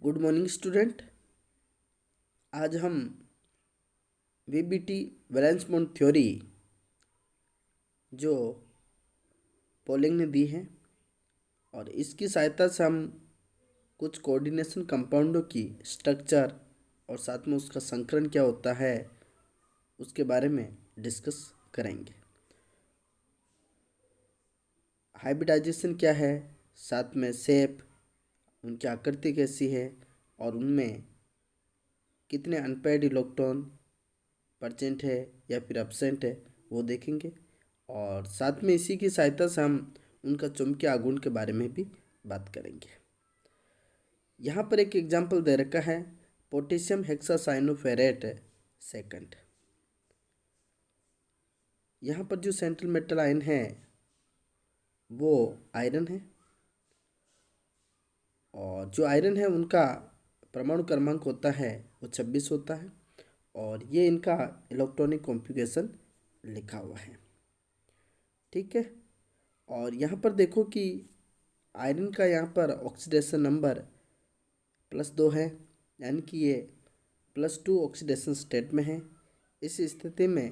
Good morning student. आज हम VBT valence bond theory जो पोलिंग ने दी है और इसकी सहायता से हम कुछ कोऑर्डिनेशन कंपाउंडों की स्ट्रक्चर और साथ में उसका संकरण क्या होता है उसके बारे में डिस्कस करेंगे। हाइब्रिडाइजेशन क्या है, साथ में शेप, उनकी आकृति कैसी है और उनमें कितने अनपेयर्ड इलेक्ट्रॉन परसेंट है या फिर एब्सेंट है वो देखेंगे। और साथ में इसी की सहायता से हम उनका चुंबकीय आघूर्ण के बारे में भी बात करेंगे। यहाँ पर एक एग्जाम्पल दे रखा है, पोटेशियम हेक्सासाइनोफेरेट सेकंड। यहाँ पर जो सेंट्रल मेटल आयन है वो आयरन है और जो आयरन है उनका परमाणु क्रमांक होता है वो 26 होता है और ये इनका इलेक्ट्रॉनिक कॉन्फ़िगरेशन लिखा हुआ है। ठीक है, और यहाँ पर देखो कि आयरन का यहाँ पर ऑक्सीडेशन नंबर +2 है, यानी कि ये +2 ऑक्सीडेशन स्टेट में है। इस स्थिति में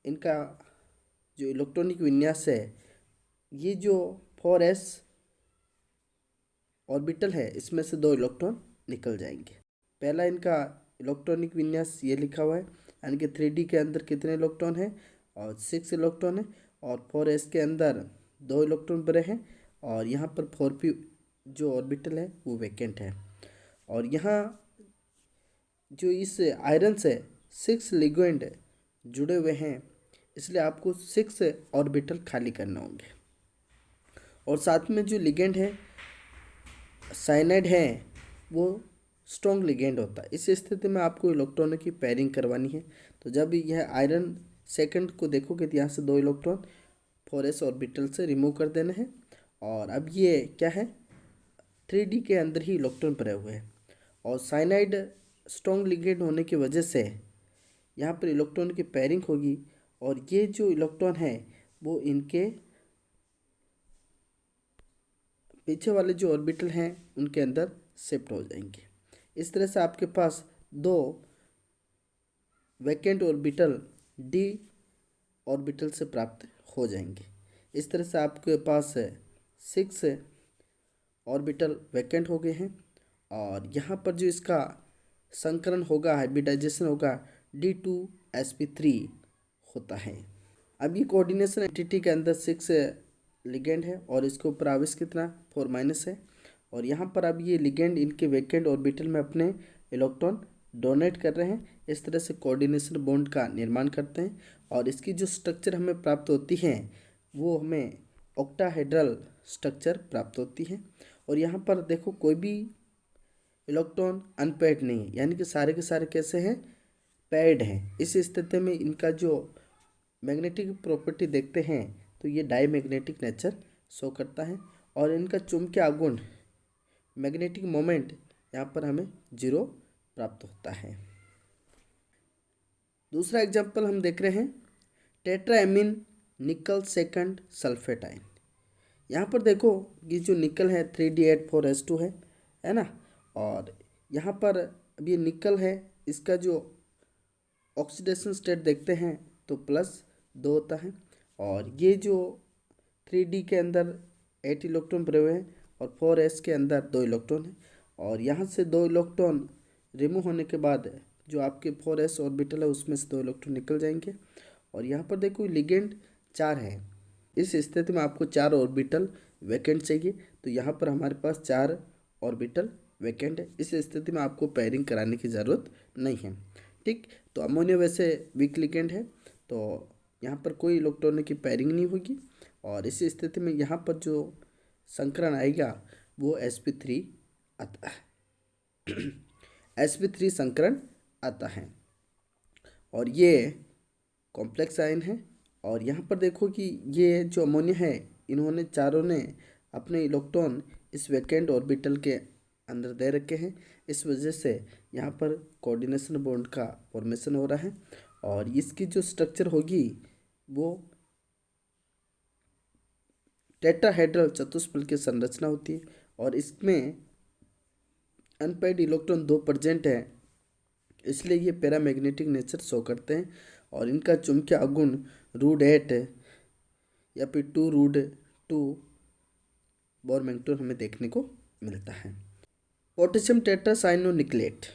इनका जो इलेक्ट्रॉनिक विन्यास है, ये जो 4s ऑर्बिटल है इसमें से 2 इलेक्ट्रॉन निकल जाएंगे। पहला इनका इलेक्ट्रॉनिक विन्यास ये लिखा हुआ है, यानी कि 3D के अंदर कितने इलेक्ट्रॉन है और 6 इलेक्ट्रॉन है और 4s के अंदर 2 इलेक्ट्रॉन भरे हैं और यहाँ पर 4p जो ऑर्बिटल है वो वैकेंट है। और यहाँ जो इस आयरन से 6 लिगेंड जुड़े हुए हैं, इसलिए आपको 6 ऑर्बिटल खाली करने होंगे। और साथ में जो लिगेंड है साइनाइड है वो स्ट्रॉन्ग लिगेंड होता है। इस स्थिति में आपको इलेक्ट्रॉनों की पेयरिंग करवानी है। तो जब यह आयरन सेकंड को देखोगे तो यहाँ से 2 इलेक्ट्रॉन 4s ऑर्बिटल से रिमूव कर देने हैं और अब ये क्या है, 3D के अंदर ही इलेक्ट्रॉन भरे हुए हैं और साइनाइड स्ट्रॉन्ग लिगेंड होने की वजह से यहाँ पर इलेक्ट्रॉन की पेयरिंग होगी और ये जो इलेक्ट्रॉन है वो इनके पीछे वाले जो ऑर्बिटल हैं उनके अंदर शिफ्ट हो जाएंगे। इस तरह से आपके पास 2 वैकेंट ऑर्बिटल d ऑर्बिटल से प्राप्त हो जाएंगे। इस तरह से आपके पास 6 ऑर्बिटल वैकेंट हो गए हैं और यहाँ पर जो इसका संकरण होगा, हाइब्रिडाइजेशन होगा, D2sp3 होता है। अब ये कोऑर्डिनेशन एंटिटी के अंदर 6 लिगेंड है और इसके ऊपर आवेश कितना 4- है और यहाँ पर अब ये लिगेंड इनके वैकेंट ऑर्बिटल में अपने इलेक्ट्रॉन डोनेट कर रहे हैं। इस तरह से कोऑर्डिनेशन बॉन्ड का निर्माण करते हैं और इसकी जो स्ट्रक्चर हमें प्राप्त होती है वो हमें ऑक्टाहेड्रल स्ट्रक्चर प्राप्त होती है। और यहाँ पर देखो कोई भी इलेक्ट्रॉन अनपेयर्ड नहीं है, यानी कि सारे के सारे कैसे हैं, पेयर्ड हैं। इस स्थिति में इनका जो मैग्नेटिक प्रॉपर्टी देखते हैं तो ये डाईमैग्नेटिक नेचर शो करता है और इनका चुंबकीय आघूर्ण मैग्नेटिक मोमेंट यहाँ पर हमें 0 प्राप्त होता है। दूसरा एग्जाम्पल हम देख रहे हैं, tetraammine nickel second sulphate ion. यहाँ पर देखो ये जो निकल है 3D8 4s2 है ना, और यहाँ पर अब ये निकल है, इसका जो ऑक्सीडेशन स्टेट देखते हैं तो +2 होता है और ये जो 3D के अंदर 8 इलेक्ट्रॉन भरे हुए हैं और 4s के अंदर 2 इलेक्ट्रॉन है और यहाँ से 2 इलेक्ट्रॉन रिमूव होने के बाद जो आपके 4s ऑर्बिटल है उसमें से 2 इलेक्ट्रॉन निकल जाएंगे और यहाँ पर देखो लिगेंड 4 है। इस स्थिति में आपको 4 ऑर्बिटल वैकेंट चाहिए, तो यहाँ पर हमारे पास 4 ऑर्बिटल वैकेंट है। इस स्थिति में आपको पेयरिंग कराने की ज़रूरत नहीं है। ठीक, तो अमोनिया वैसे वीक लिगेंड है तो यहाँ पर कोई इलेक्ट्रॉनों की पेयरिंग नहीं होगी और इस स्थिति में यहाँ पर जो संकरण आएगा वो sp3 आता है sp3 संकरण आता है और ये कॉम्प्लेक्स आयन है। और यहाँ पर देखो कि ये जो अमोनिया है, इन्होंने चारों ने अपने इलेक्ट्रॉन इस वैकेंट ऑर्बिटल के अंदर दे रखे हैं। इस वजह से यहाँ पर कोऑर्डिनेशन बॉन्ड का फॉर्मेशन हो रहा है और इसकी जो स्ट्रक्चर होगी वो टेट्राहेड्रल चतुष्फलक की संरचना होती है और इसमें अनपेयर्ड इलेक्ट्रॉन 2 प्रेजेंट है, इसलिए ये पैरामैग्नेटिक नेचर शो करते हैं। और इनका चुंबकीय आघूर्ण √8 या फिर 2√2 बोर मैग्नेट्रॉन हमें देखने को मिलता है। पोटेशियम टेट्रासाइनोनिकलेट,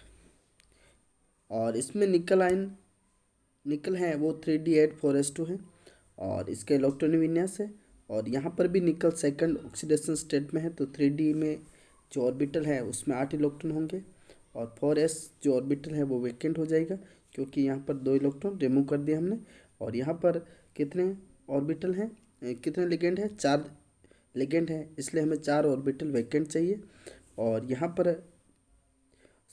और इसमें निकल है वो 3d8 4s2 है, और इसका इलेक्ट्रॉनिक विन्यास है। और यहाँ पर भी निकल सेकंड ऑक्सीडेशन स्टेट में है, तो 3d में जो ऑर्बिटल है उसमें 8 इलेक्ट्रॉन होंगे, और 4s जो ऑर्बिटल है वो वेकेंट हो जाएगा, क्योंकि यहाँ पर 2 इलेक्ट्रॉन रिमूव कर दिया हमने। और यहाँ पर कितने ऑर्बिटल हैं, कितने लिगेंड है, 4 लिगेंड है, इसलिए हमें 4 ऑर्बिटल वेकेंट चाहिए। और यहाँ पर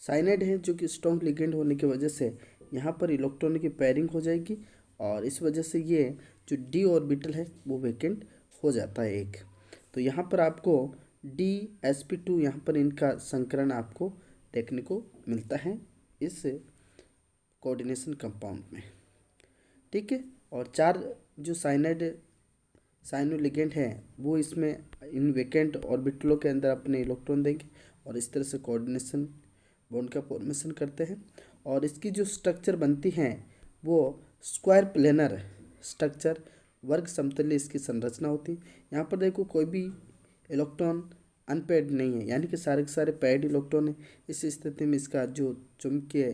साइनाइड है जो कि स्ट्रॉन्ग लिगेंड होने की वजह से यहाँ पर इलेक्ट्रॉन की पेयरिंग हो जाएगी, और इस वजह से ये जो डी ऑर्बिटल है वो वेकेंट हो जाता है एक। तो यहाँ पर आपको DsP2 यहाँ पर इनका संकरण आपको देखने को मिलता है इस कोऑर्डिनेशन कंपाउंड में, ठीक है। और 4 जो साइनोलिगेंड है वो इसमें इन वेकेंट ऑर्बिटलों के अंदर अपने इलेक्ट्रॉन देंगे, और इस तरह से कोऑर्डिनेशन बॉन्ड का फॉर्मेशन करते हैं। और इसकी जो स्ट्रक्चर बनती हैं वो स्क्वायर प्लेनर स्ट्रक्चर, वर्ग समतलीय इसकी संरचना होती है। यहाँ पर देखो कोई भी इलेक्ट्रॉन अनपेयर्ड नहीं है, यानी कि सारे के सारे पेयर्ड इलेक्ट्रॉन है। इस स्थिति में इसका जो चुंबकीय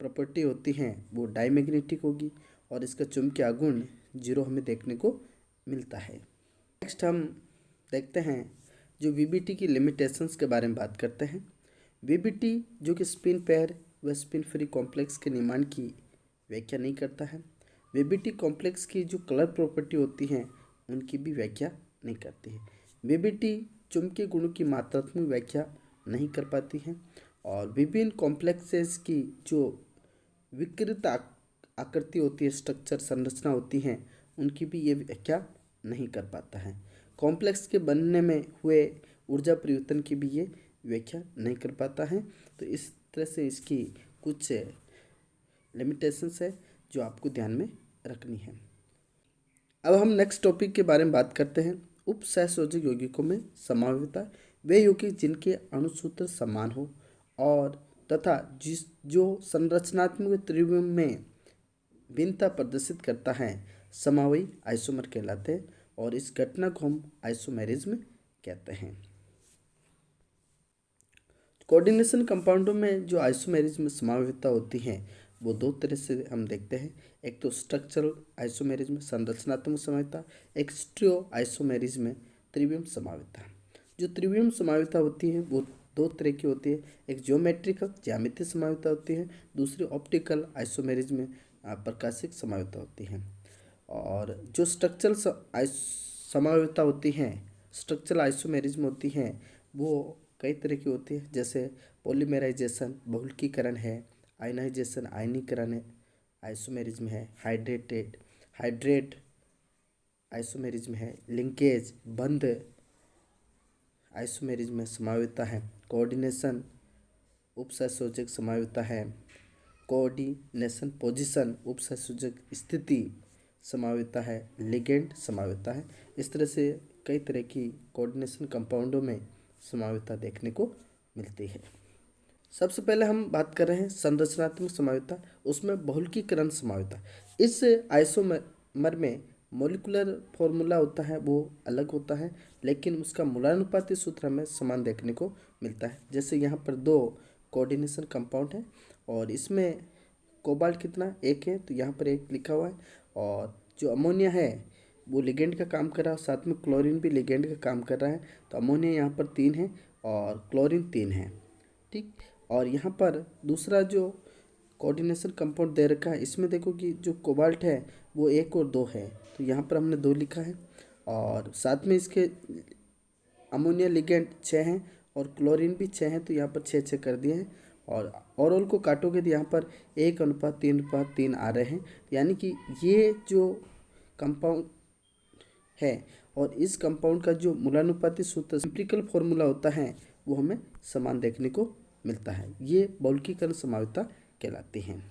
प्रॉपर्टी होती हैं वो डायमैग्नेटिक होगी, और इसका चुंबकीय आघूर्ण 0 हमें देखने को मिलता है। नेक्स्ट हम देखते हैं जो VBT की लिमिटेशंस के बारे में बात करते हैं। VBT जो कि स्पिन पेयर व स्पिन फ्री कॉम्प्लेक्स के निर्माण की व्याख्या नहीं करता है। VBT कॉम्प्लेक्स की जो कलर प्रॉपर्टी होती हैं उनकी भी व्याख्या नहीं करती है। VBT चुंबकीय गुणों की मात्रात्मक व्याख्या नहीं कर पाती है, और विभिन्न कॉम्प्लेक्सेस की जो विकृत आकृति होती है, स्ट्रक्चर संरचना होती हैं, उनकी भी ये व्याख्या नहीं कर पाता है। कॉम्प्लेक्स के बनने में हुए ऊर्जा परिवर्तन की भी ये व्याख्या नहीं कर पाता है। तो इस तरह से इसकी कुछ लिमिटेशंस है जो आपको ध्यान में रखनी है। अब हम नेक्स्ट टॉपिक के बारे में बात करते हैं। उपसहसंयोजक यौगिकों में समावयवता, वे यौगिक जिनके अणुसूत्र समान हो और तथा जो संरचनात्मक त्रिविम में भिन्नता प्रदर्शित करता है, समावयी आइसोमर कहलाते हैं, और इस घटना को हम आइसोमेरिज्म कहते हैं। कोऑर्डिनेशन कंपाउंडों में जो आइसोमेरिज्म समावयवता होती है वो 2 तरह से हम देखते हैं। एक तो स्ट्रक्चरल आइसोमेरिज्म संरचनात्मक समावयवता, एक स्टीरियो आइसोमेरिज्म त्रिविम समावयवता। जो त्रिविम समावयवता होती है वो 2 तरह की होती है। एक ज्योमेट्रिकल ज्यामितीय समावयवता होती है, दूसरी ऑप्टिकल आइसोमेरिज्म प्रकाशिक समावयवता होती है। और जो स्ट्रक्चरल समावयवता होती हैं, स्ट्रक्चरल आइसोमेरिज्म होती हैं, वो कई तरह की होती है, जैसे पॉलीमेराइजेशन बहुलकीकरण है, आयनाइजेशन आयनीकरण है आइसोमेरिज्म है, हाइड्रेट आइसोमेरिज्म है, लिंकेज बंध आइसोमेरिज्म में समावयवता है, कोऑर्डिनेशन उपसहसंयोजक समावयवता है, कोऑर्डिनेशन पोजीशन उपसहसंयोजक स्थिति समावयवता है, लिगेंड समावयवता है। इस तरह से कई तरह की कोऑर्डिनेशन कंपाउंडों में समावयवता देखने को मिलती है। सबसे पहले हम बात कर रहे हैं संरचनात्मक समावयवता, उसमें बहुलकीकरण समावयवता। इस आइसोमर में मोलिकुलर फॉर्मूला होता है वो अलग होता है, लेकिन उसका मूलानुपाती सूत्र हमें समान देखने को मिलता है। जैसे यहाँ पर 2 कोऑर्डिनेशन कंपाउंड है, और इसमें कोबाल्ट कितना 1 है, तो यहाँ पर 1 लिखा हुआ है। और जो अमोनिया है वो लिगेंड का काम कर रहा है, साथ में क्लोरीन भी लिगेंड का काम कर रहा है। तो अमोनिया यहाँ पर 3 है और क्लोरीन 3 है, ठीक। और यहाँ पर दूसरा जो कोऑर्डिनेशन कंपाउंड दे रखा है, इसमें देखो कि जो कोबाल्ट है वो 1 और 2 है, तो यहाँ पर हमने 2 लिखा है। और साथ में इसके अमोनिया लिगेंड 6 हैं और क्लोरीन भी 6 हैं, तो यहाँ पर 6 कर दिए हैं। और ओवरऑल को काटोगे तो यहाँ पर 1:3:3 आ रहे हैं, यानी कि ये जो कंपाउंड है और इस कंपाउंड का जो मूलानुपाती सूत्र एम्पिरिकल फॉर्मूला होता है वो हमें समान देखने को मिलता है। ये बहुलकीकरण समावयवता कहलाती हैं।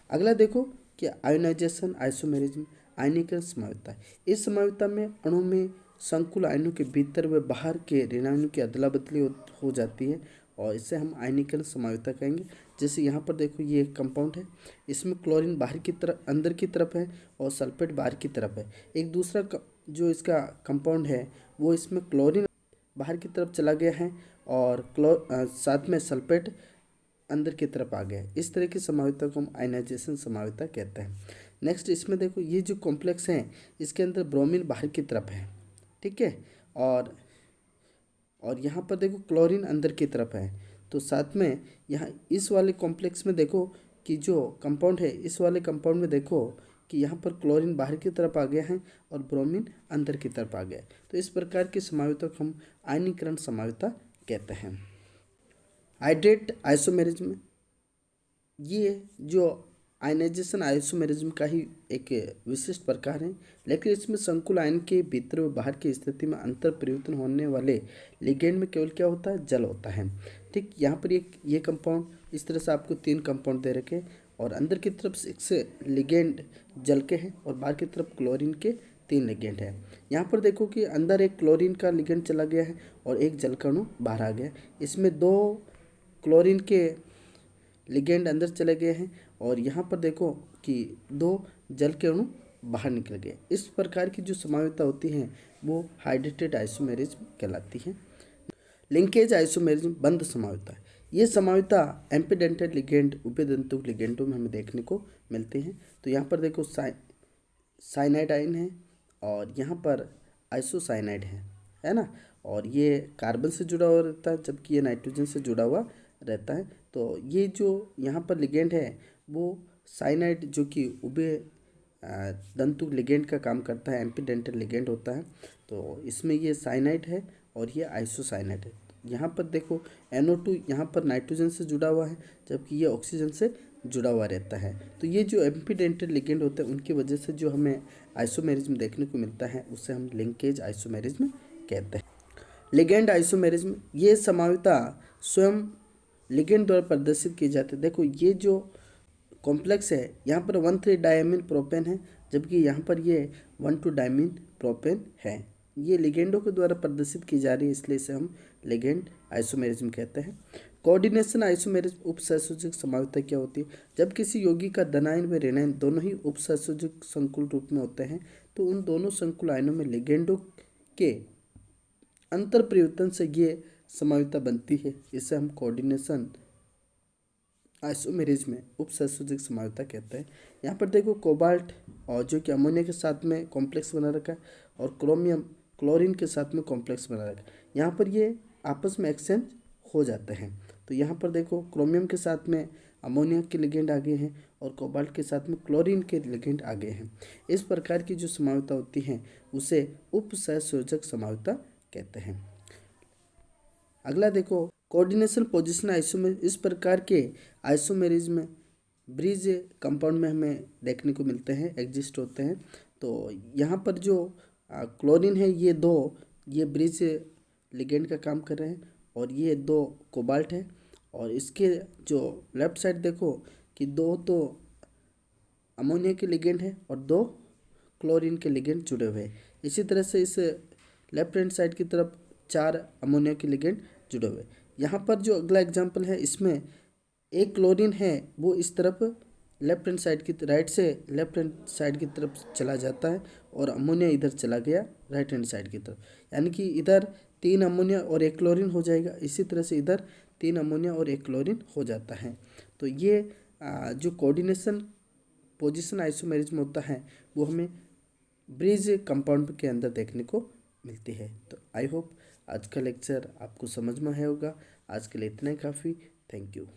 अगला देखो कि आयोनाइजेशन आइसोमेरिज्म आयनीकरण समावयवता। इस समावयवता में अणु में संकुल आयनों के भीतर व बाहर के ऋणायनों की अदला बदली हो जाती है, और इसे हम आयनीकरण समायुक्ता कहेंगे। जैसे यहाँ पर देखो ये एक कंपाउंड है, इसमें क्लोरीन बाहर की तरफ अंदर की तरफ है और सल्फेट बाहर की तरफ है। एक दूसरा जो इसका कंपाउंड है वो इसमें क्लोरीन बाहर की तरफ चला गया है और साथ में सल्फेट अंदर की तरफ आ गया है। इस तरह की समायुक्ता को हम आयनाइजेशन समायुक्ता कहते हैं। नेक्स्ट इसमें देखो ये जो कॉम्प्लेक्स है इसके अंदर ब्रोमीन बाहर की तरफ है, ठीक है, और यहाँ पर देखो क्लोरीन अंदर की तरफ है। तो साथ में यहाँ इस वाले कॉम्प्लेक्स में देखो कि जो कंपाउंड है इस वाले कंपाउंड में देखो कि यहाँ पर क्लोरीन बाहर की तरफ आ गया है और ब्रोमीन अंदर की तरफ आ गया है। तो इस प्रकार की समायुक्ता को हम आयनीकरण समायुक्ता कहते हैं। हाइड्रेट आइसोमेरिज्म, ये जो आयनाइजेशन आइसोमेरिज्म का ही एक विशिष्ट प्रकार है, लेकिन इसमें संकुल आयन के भीतर व बाहर की स्थिति में अंतर परिवर्तन होने वाले लिगेंड में केवल क्या होता है, जल होता है। ठीक, यहाँ पर ये कंपाउंड इस तरह से आपको 3 कंपाउंड दे रखे और अंदर की तरफ 6 लिगेंड जल के हैं और बाहर की तरफ क्लोरीन के 3 लिगेंड है। यहाँ पर देखो कि अंदर एक क्लोरीन का लिगेंड चला गया है और एक जल का अणु बाहर आ गया। इसमें 2 क्लोरीन के लिगेंड अंदर चले गए हैं और यहाँ पर देखो कि 2 जल के अणु बाहर निकल गए। इस प्रकार की जो समायुक्ता होती हैं वो हाइड्रेटेड आइसोमेरिज्म कहलाती है। लिंकेज आइसोमेरिज्म बंद समायुक्ता, ये समायुक्ता एम्पीडेंटेड लिगेंड उभयदंतुक लिगेंडों में हमें देखने को मिलती हैं। तो यहाँ पर देखो साइनाइड आयन है और यहाँ पर आइसोसाइनाइड है ना, और ये कार्बन से जुड़ा हुआ रहता है जबकि ये नाइट्रोजन से जुड़ा हुआ रहता है। तो ये जो यहाँ पर लिगेंड है वो साइनाइड जो कि उभय दंतु लिगेंड का काम करता है, एम्पीडेंटेड लिगेंड होता है। तो इसमें ये साइनाइड है और ये आइसोसाइनाइड है। यहाँ पर देखो NO2 यहाँ पर नाइट्रोजन से जुड़ा हुआ है जबकि ये ऑक्सीजन से जुड़ा हुआ रहता है। तो ये जो एम्पीडेंटेड लिगेंड होते हैं उनकी वजह से जो हमें आइसोमेरिज्म देखने को मिलता है उसे हम लिंकेज आइसोमेरिज्म कहते हैं। लिगेंड आइसोमेरिज्म, ये समायुक्ता स्वयं लिगेंड द्वारा प्रदर्शित की जाती है। देखो ये जो कॉम्प्लेक्स है यहाँ पर 1,3-डायमीन प्रोपेन है जबकि यहाँ पर ये 1,2-डायमीन प्रोपेन है। ये लिगेंडों के द्वारा प्रदर्शित की जा रही है, इसलिए इसे हम लिगेंड आइसोमेरिज्म कहते हैं। कोऑर्डिनेशन आइसोमेरिज्म उपसहसंयोजक समायुक्ता क्या होती है, जब किसी यौगिक का धनायन व ऋणायन दोनों ही उपसहसंयोजक संकुल रूप में होते हैं तो उन दोनों संकुल आयनों में लिगेंडों के अंतर परिवर्तन से ये समायुक्ता बनती है। इसे हम कोऑर्डिनेशन आइसोमेरिज्म में उपसहसंयोजक समायुक्ता कहते हैं। यहाँ पर देखो कोबाल्ट और जो कि अमोनिया के साथ में कॉम्प्लेक्स बना रखा है और क्रोमियम क्लोरीन के साथ में कॉम्प्लेक्स बना रखा है। यहाँ पर ये आपस में एक्सचेंज हो जाते हैं। तो यहाँ पर देखो क्रोमियम के साथ में अमोनिया के लिगेंड आ गए हैं और कोबाल्ट के साथ में क्लोरीन के लिगेंड आ गए हैं। इस प्रकार की जो समायुक्ता होती हैं उसे उपसहसंयोजक समायुक्ता कहते हैं। अगला देखो कोऑर्डिनेशन पोजीशन आइसोमेर, इस प्रकार के आइसोमेरिज्म ब्रिज कंपाउंड में हमें देखने को मिलते हैं, एग्जिस्ट होते हैं। तो यहाँ पर जो क्लोरीन है ये ब्रिज लिगेंड का काम कर रहे हैं और ये 2 कोबाल्ट है और इसके जो लेफ्ट साइड देखो कि 2 तो अमोनिया के लिगेंड है और 2 क्लोरीन के लिगेंड जुड़े हुए हैं। इसी तरह से इस लेफ्ट हैंड साइड की तरफ 4 अमोनिया के लिगेंड जुड़े हुए। यहाँ पर जो अगला एग्जांपल है इसमें एक क्लोरीन है वो इस तरफ लेफ्ट हैंड साइड की राइट से लेफ्ट हैंड साइड की तरफ चला जाता है और अमोनिया इधर चला गया राइट हैंड साइड की तरफ, यानी कि इधर 3 अमोनिया और 1 क्लोरीन हो जाएगा। इसी तरह से इधर 3 अमोनिया और 1 क्लोरीन हो जाता है। तो ये जो कोऑर्डिनेशन पोजीशन आइसोमेरिज्म होता है वो हमें ब्रिज कंपाउंड के अंदर देखने को मिलती है। तो आई होप आज का लेक्चर आपको समझ में आया होगा। आज के लिए इतना ही काफ़ी। Thank you.